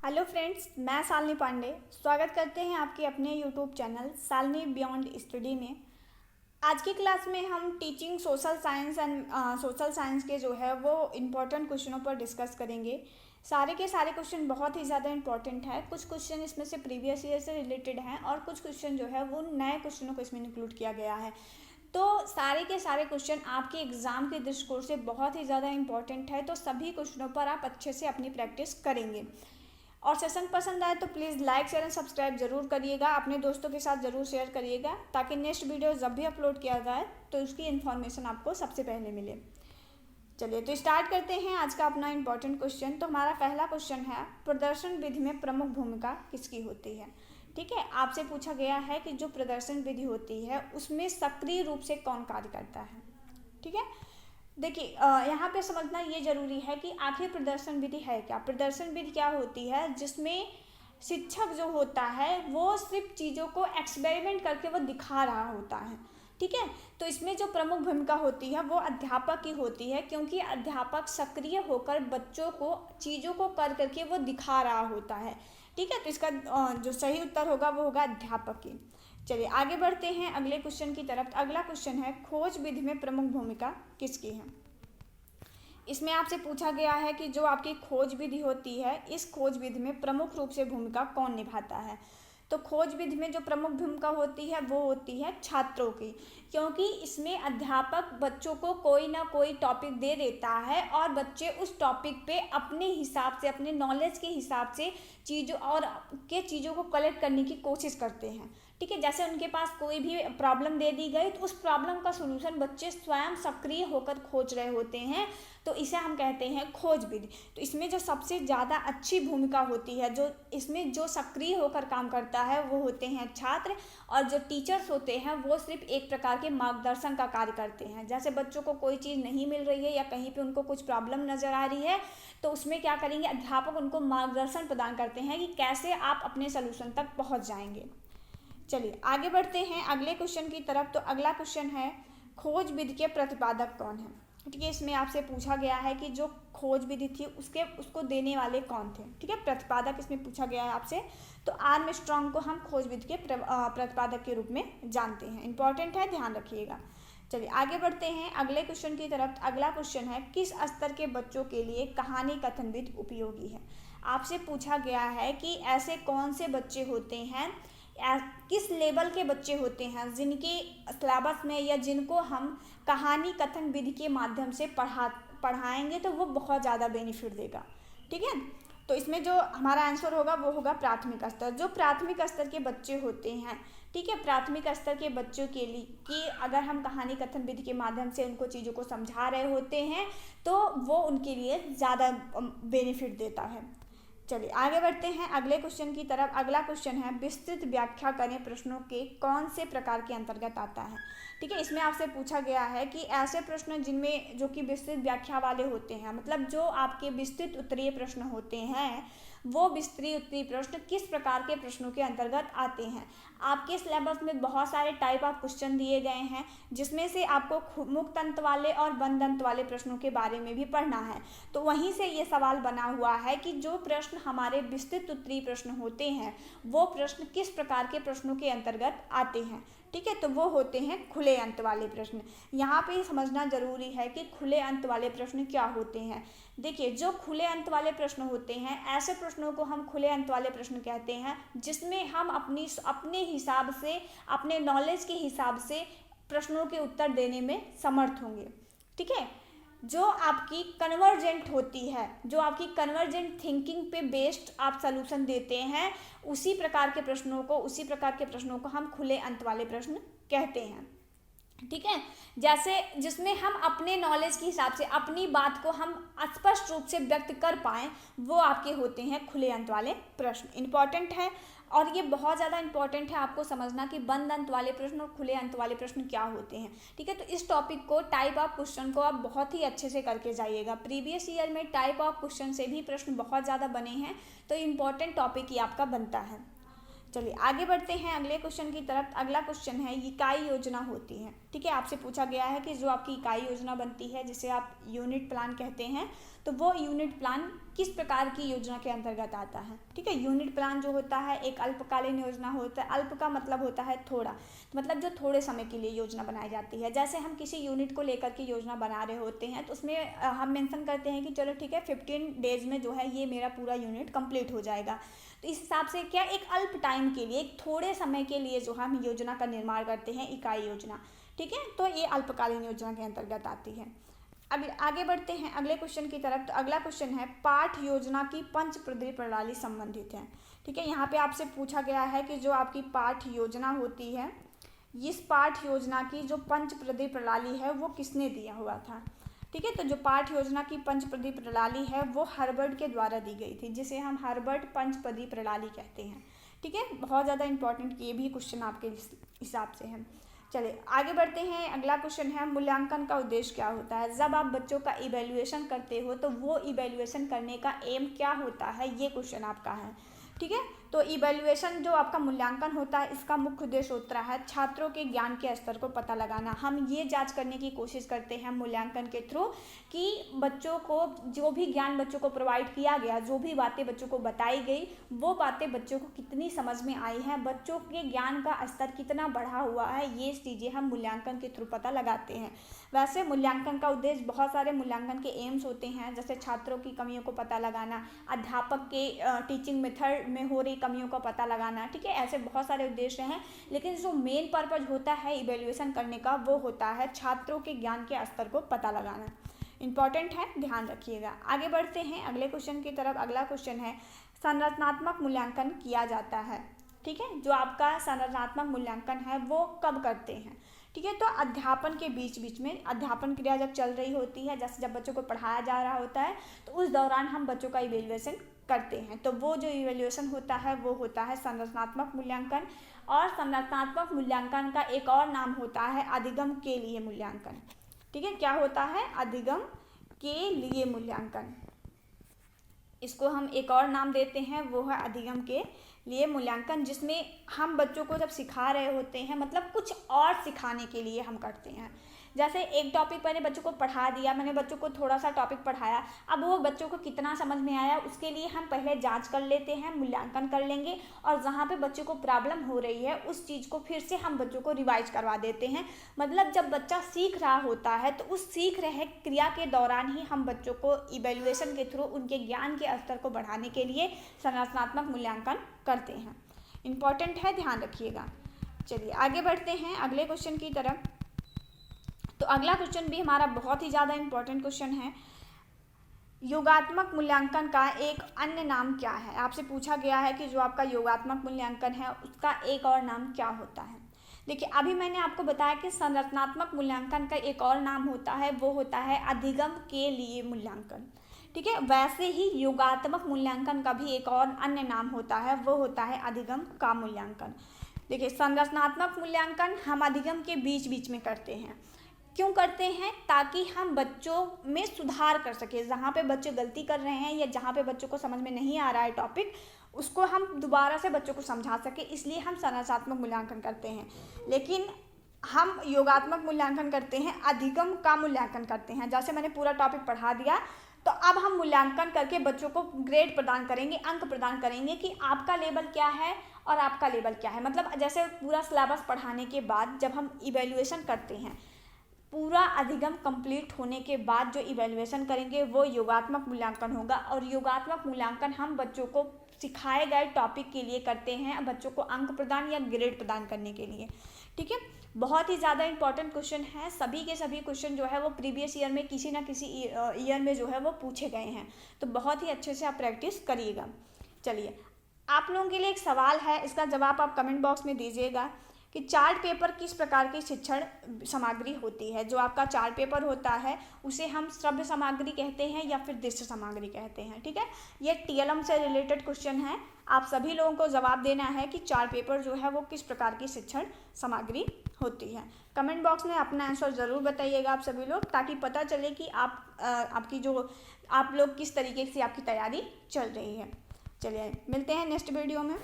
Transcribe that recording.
Hello friends, मैं शालिनी पांडे स्वागत करते हैं आपके अपने YouTube channel Shalini beyond study में। आज की क्लास में हम teaching social science and social science के जो है वो इम्पोर्टेंट क्वेश्चनों पर डिस्कस करेंगे। सारे के सारे क्वेश्चन बहुत ही ज़्यादा इंपॉर्टेंट है। कुछ क्वेश्चन इसमें से प्रीवियस ईयर से रिलेटेड हैं और कुछ क्वेश्चन जो है वो नए क्वेश्चनों को इसमें इंक्लूड किया गया है। तो सारे के सारे क्वेश्चन आपके एग्ज़ाम के दृष्टिकोण से बहुत ही ज़्यादा इंपॉर्टेंट है, तो सभी क्वेश्चनों पर आप अच्छे से अपनी प्रैक्टिस करेंगे। और सेशन पसंद आए तो please like share and subscribe जरूर करिएगा, अपने दोस्तों के साथ ज़रूर शेयर करिएगा ताकि नेक्स्ट वीडियो जब भी अपलोड किया जाए तो उसकी इन्फॉर्मेशन आपको सबसे पहले मिले। चलिए तो स्टार्ट करते हैं आज का अपना इम्पोर्टेंट क्वेश्चन। तो हमारा पहला क्वेश्चन है, प्रदर्शन विधि में प्रमुख भूमिका किसकी होती है। ठीक है, आपसे पूछा गया है कि जो प्रदर्शन विधि होती है उसमें सक्रिय रूप से कौन कार्य करता है। ठीक है, देखिए यहाँ पे समझना ये जरूरी है कि आखिर प्रदर्शन विधि है क्या। प्रदर्शन विधि क्या होती है, जिसमें शिक्षक जो होता है वो सिर्फ चीज़ों को एक्सपेरिमेंट करके वो दिखा रहा होता है। ठीक है, तो इसमें जो प्रमुख भूमिका होती है वो अध्यापक की होती है, क्योंकि अध्यापक सक्रिय होकर बच्चों को चीज़ों को कर करके वो दिखा रहा होता है। ठीक है, तो इसका जो सही उत्तर होगा वो होगा अध्यापक की। चलिए आगे बढ़ते हैं अगले क्वेश्चन की तरफ। अगला क्वेश्चन है, खोज विधि में प्रमुख भूमिका किसकी है। इसमें आपसे पूछा गया है कि जो आपकी खोज विधि होती है इस खोज विधि में प्रमुख रूप से भूमिका कौन निभाता है। तो खोज विधि में जो प्रमुख भूमिका होती है वो होती है छात्रों की, क्योंकि इसमें अध्यापक बच्चों को कोई ना कोई टॉपिक दे देता है और बच्चे उस टॉपिक पे अपने हिसाब से, अपने नॉलेज के हिसाब से चीज़ों को कलेक्ट करने की कोशिश करते हैं। ठीक है, जैसे उनके पास कोई भी प्रॉब्लम दे दी गई तो उस प्रॉब्लम का सलूशन बच्चे स्वयं सक्रिय होकर खोज रहे होते हैं, तो इसे हम कहते हैं खोज विधि। तो इसमें जो सबसे ज़्यादा अच्छी भूमिका होती है, जो इसमें जो सक्रिय होकर काम करता है वो होते हैं छात्र, और जो टीचर्स होते हैं वो सिर्फ एक प्रकार के मार्गदर्शन का कार्य करते हैं। जैसे बच्चों को कोई चीज़ नहीं मिल रही है या कहीं पे उनको कुछ प्रॉब्लम नज़र आ रही है तो उसमें क्या करेंगे, अध्यापक उनको मार्गदर्शन प्रदान करते हैं कि कैसे आप अपने सलूशन तक पहुँच जाएंगे। चलिए आगे बढ़ते हैं अगले क्वेश्चन की तरफ। तो अगला क्वेश्चन है, खोज विधि के प्रतिपादक कौन है। ठीक है, इसमें आपसे पूछा गया है कि जो खोज विधि थी उसको देने वाले कौन थे। ठीक है, प्रतिपादक इसमें पूछा गया है आपसे। तो आर्मस्ट्रांग को हम खोज विधि के प्रतिपादक के रूप में जानते हैं। इंपॉर्टेंट है, ध्यान रखिएगा। चलिए आगे बढ़ते हैं अगले क्वेश्चन की तरफ। अगला क्वेश्चन है, किस स्तर के बच्चों के लिए कहानी कथन विधि उपयोगी है। आपसे पूछा गया है कि ऐसे कौन से बच्चे होते हैं, किस लेवल के बच्चे होते हैं जिनके सिलेबस में या जिनको हम कहानी कथन विधि के माध्यम से पढ़ाएंगे तो वो बहुत ज़्यादा बेनिफिट देगा। ठीक है, तो इसमें जो हमारा आंसर होगा वो होगा प्राथमिक स्तर। जो प्राथमिक स्तर के बच्चे होते हैं, ठीक है, प्राथमिक स्तर के बच्चों के लिए कि अगर हम कहानी कथन विधि के माध्यम से उनको चीज़ों को समझा रहे होते हैं तो वो उनके लिए ज़्यादा बेनिफिट देता है। चलिए आगे बढ़ते हैं अगले क्वेश्चन की तरफ। अगला क्वेश्चन है, विस्तृत व्याख्या करें प्रश्नों के कौन से प्रकार के अंतर्गत आता है। ठीक है, इसमें आपसे पूछा गया है कि ऐसे प्रश्न जिनमें जो कि विस्तृत व्याख्या वाले होते हैं, मतलब जो आपके विस्तृत उत्तरीय प्रश्न होते हैं, वो विस्तृत उत्तरीय प्रश्न किस प्रकार के प्रश्नों के अंतर्गत आते हैं। आपके सिलेबस में बहुत सारे टाइप ऑफ क्वेश्चन दिए गए हैं, जिसमें से आपको मुक्त अंत वाले और बंद अंत वाले प्रश्नों के बारे में भी पढ़ना है। तो वहीं से ये सवाल बना हुआ है कि जो प्रश्न हमारे विस्तृत उत्तरीय प्रश्न होते हैं वो प्रश्न किस प्रकार के प्रश्नों के अंतर्गत आते हैं। ठीक है, तो वो होते हैं खुले अंत वाले प्रश्न। यहाँ पे समझना जरूरी है कि खुले अंत वाले प्रश्न क्या होते हैं। देखिए, जो खुले अंत वाले प्रश्न होते हैं, ऐसे प्रश्नों को हम खुले अंत वाले प्रश्न कहते हैं जिसमें हम अपने हिसाब से, अपने नॉलेज के हिसाब से प्रश्नों के उत्तर देने में समर्थ होंगे। ठीक है, जो आपकी कन्वर्जेंट होती है, जो आपकी कन्वर्जेंट थिंकिंग पे बेस्ड आप सलूशन देते हैं, उसी प्रकार के प्रश्नों को हम खुले अंत वाले प्रश्न कहते हैं। ठीक है, जैसे जिसमें हम अपने नॉलेज के हिसाब से अपनी बात को हम स्पष्ट रूप से व्यक्त कर पाएँ, वो आपके होते हैं खुले अंत वाले प्रश्न। इंपॉर्टेंट है, और ये बहुत ज़्यादा इंपॉर्टेंट है आपको समझना कि बंद अंत वाले प्रश्न और खुले अंत वाले प्रश्न क्या होते हैं। ठीक है, तो इस टॉपिक को, टाइप ऑफ क्वेश्चन को आप बहुत ही अच्छे से करके जाइएगा। प्रीवियस ईयर में टाइप ऑफ क्वेश्चन से भी प्रश्न बहुत ज़्यादा बने हैं, तो इम्पॉर्टेंट टॉपिक ही आपका बनता है। चलिए आगे बढ़ते हैं अगले क्वेश्चन की तरफ। अगला क्वेश्चन है, इकाई योजना होती है। ठीक ठीक है, आपसे पूछा गया है कि जो आपकी इकाई योजना बनती है जिसे आप यूनिट प्लान कहते हैं, तो वो यूनिट प्लान किस प्रकार की योजना के अंतर्गत आता है। ठीक है, यूनिट प्लान जो होता है एक अल्पकालीन योजना होता है। अल्प का मतलब होता है थोड़ा, मतलब जो थोड़े समय के लिए योजना बनाई जाती है। जैसे हम किसी यूनिट को लेकर के योजना बना रहे होते हैं तो उसमें हम मेंशन करते हैं कि चलो ठीक है 15 डेज में जो है ये मेरा पूरा यूनिट कंप्लीट हो जाएगा। तो इस हिसाब से क्या एक अल्प टाइम के लिए, एक थोड़े समय के लिए जो हम योजना का निर्माण करते हैं, इकाई योजना। ठीक है, तो ये अल्पकालीन योजना के अंतर्गत आती है। अब आगे बढ़ते हैं अगले क्वेश्चन की तरफ। तो अगला क्वेश्चन है पाठ योजना की पंचपदी प्रणाली संबंधित है। ठीक है, यहाँ पे आपसे पूछा गया है कि जो आपकी पाठ योजना होती है, इस पाठ योजना की जो पंचपदी प्रणाली है वो किसने दिया हुआ था। ठीक है, तो जो पाठ योजना की पंचपदी प्रणाली है वो हार्वर्ड के द्वारा दी गई थी, जिसे हम हार्वर्ड पंचपदी प्रणाली कहते हैं। ठीक है, बहुत ज़्यादा इंपॉर्टेंट ये भी क्वेश्चन आपके हिसाब से है। चलिए आगे बढ़ते हैं। अगला क्वेश्चन है मूल्यांकन का उद्देश्य क्या होता है। जब आप बच्चों का इवैल्यूएशन करते हो तो वो इवैल्यूएशन करने का एम क्या होता है, ये क्वेश्चन आपका है। ठीक है, तो इवैल्यूएशन जो आपका मूल्यांकन होता है इसका मुख्य उद्देश्य होता है छात्रों के ज्ञान के स्तर को पता लगाना। हम ये जांच करने की कोशिश करते हैं मूल्यांकन के थ्रू कि बच्चों को जो भी ज्ञान बच्चों को प्रोवाइड किया गया, जो भी बातें बच्चों को बताई गई, वो बातें बच्चों को कितनी समझ में आई हैं, बच्चों के ज्ञान का स्तर कितना बढ़ा हुआ है, ये चीज़ें हम मूल्यांकन के थ्रू पता लगाते हैं। वैसे मूल्यांकन का उद्देश्य, बहुत सारे मूल्यांकन के एम्स होते हैं, जैसे छात्रों की कमियों को पता लगाना, अध्यापक के टीचिंग मेथड में हो रही कमियों का पता लगाना। ठीक है, ऐसे बहुत सारे उद्देश्य हैं, लेकिन जो मेन पर्पज होता है इवैल्यूएशन करने का वो होता है छात्रों के ज्ञान के स्तर को पता लगाना। इंपॉर्टेंट है, ध्यान रखिएगा। आगे बढ़ते हैं अगले क्वेश्चन की तरफ। अगला क्वेश्चन है संरचनात्मक मूल्यांकन किया जाता है। ठीक है, जो आपका संरचनात्मक मूल्यांकन है वो कब करते हैं। ठीक है, तो अध्यापन के बीच बीच में, अध्यापन क्रिया जब चल रही होती है, जैसे जब बच्चों को पढ़ाया जा रहा होता है तो उस दौरान हम बच्चों का इवैल्यूएशन करते हैं। तो वो जो इवैल्यूएशन होता है वो होता है संरचनात्मक मूल्यांकन। और संरचनात्मक मूल्यांकन का एक और नाम होता है अधिगम के लिए मूल्यांकन। ठीक है, क्या होता है, अधिगम के लिए मूल्यांकन। इसको हम एक और नाम देते हैं, वो है अधिगम के लिए मूल्यांकन, जिसमें हम बच्चों को जब सिखा रहे होते हैं, मतलब कुछ और सिखाने के लिए हम करते हैं। जैसे एक टॉपिक मैंने बच्चों को पढ़ा दिया, मैंने बच्चों को थोड़ा सा टॉपिक पढ़ाया, अब वो बच्चों को कितना समझ में आया उसके लिए हम पहले जांच कर लेते हैं, मूल्यांकन कर लेंगे, और जहाँ पे बच्चों को प्रॉब्लम हो रही है उस चीज़ को फिर से हम बच्चों को रिवाइज करवा देते हैं। मतलब जब बच्चा सीख रहा होता है तो उस सीख रहे क्रिया के दौरान ही हम बच्चों को इवैल्यूएशन के थ्रू उनके ज्ञान के स्तर को बढ़ाने के लिए संरचनात्मक मूल्यांकन करते हैं। इम्पॉर्टेंट है, ध्यान रखिएगा। चलिए आगे बढ़ते हैं अगले क्वेश्चन की तरफ। तो अगला क्वेश्चन भी हमारा बहुत ही ज़्यादा इम्पोर्टेंट क्वेश्चन है। योगात्मक मूल्यांकन का एक अन्य नाम क्या है। आपसे पूछा गया है कि जो आपका योगात्मक मूल्यांकन है उसका एक और नाम क्या होता है। देखिए, अभी मैंने आपको बताया कि संरचनात्मक मूल्यांकन का एक और नाम होता है, वो होता है अधिगम के लिए मूल्यांकन। ठीक है, वैसे ही योगात्मक मूल्यांकन का भी एक और अन्य नाम होता है, वो होता है अधिगम का मूल्यांकन। देखिए, संरचनात्मक मूल्यांकन हम अधिगम के बीच बीच में करते हैं। क्यों करते हैं, ताकि हम बच्चों में सुधार कर सकें। जहाँ पे बच्चे गलती कर रहे हैं या जहाँ पे बच्चों को समझ में नहीं आ रहा है टॉपिक, उसको हम दोबारा से बच्चों को समझा सकें, इसलिए हम संरचनात्मक मूल्यांकन करते हैं। लेकिन हम योगात्मक मूल्यांकन करते हैं, अधिगम का मूल्यांकन करते हैं। जैसे मैंने पूरा टॉपिक पढ़ा दिया तो अब हम मूल्यांकन करके बच्चों को ग्रेड प्रदान करेंगे, अंक प्रदान करेंगे कि आपका लेवल क्या है और आपका लेवल क्या है। मतलब जैसे पूरा सिलेबस पढ़ाने के बाद जब हम इवैल्यूएशन करते हैं, पूरा अधिगम कंप्लीट होने के बाद जो इवैल्यूएशन करेंगे वो योगात्मक मूल्यांकन होगा। और योगात्मक मूल्यांकन हम बच्चों को सिखाए गए टॉपिक के लिए करते हैं, बच्चों को अंक प्रदान या ग्रेड प्रदान करने के लिए। ठीक है, बहुत ही ज़्यादा इंपॉर्टेंट क्वेश्चन है। सभी के सभी क्वेश्चन जो है वो प्रीवियस ईयर में किसी ना किसी ईयर में जो है वो पूछे गए हैं, तो बहुत ही अच्छे से आप प्रैक्टिस करिएगा। चलिए, आप लोगों के लिए एक सवाल है, इसका जवाब आप कमेंट बॉक्स में दीजिएगा कि चार्ट पेपर किस प्रकार की शिक्षण सामग्री होती है। जो आपका चार्ट पेपर होता है उसे हम श्रव्य सामग्री कहते हैं या फिर दृश्य सामग्री कहते हैं। ठीक है, ये टीएलएम से रिलेटेड क्वेश्चन है। आप सभी लोगों को जवाब देना है कि चार्ट पेपर जो है वो किस प्रकार की शिक्षण सामग्री होती है। कमेंट बॉक्स में अपना आंसर ज़रूर बताइएगा आप सभी लोग, ताकि पता चले कि आप लोग किस तरीके से आपकी तैयारी चल रही है। चलिए मिलते हैं नेक्स्ट वीडियो में।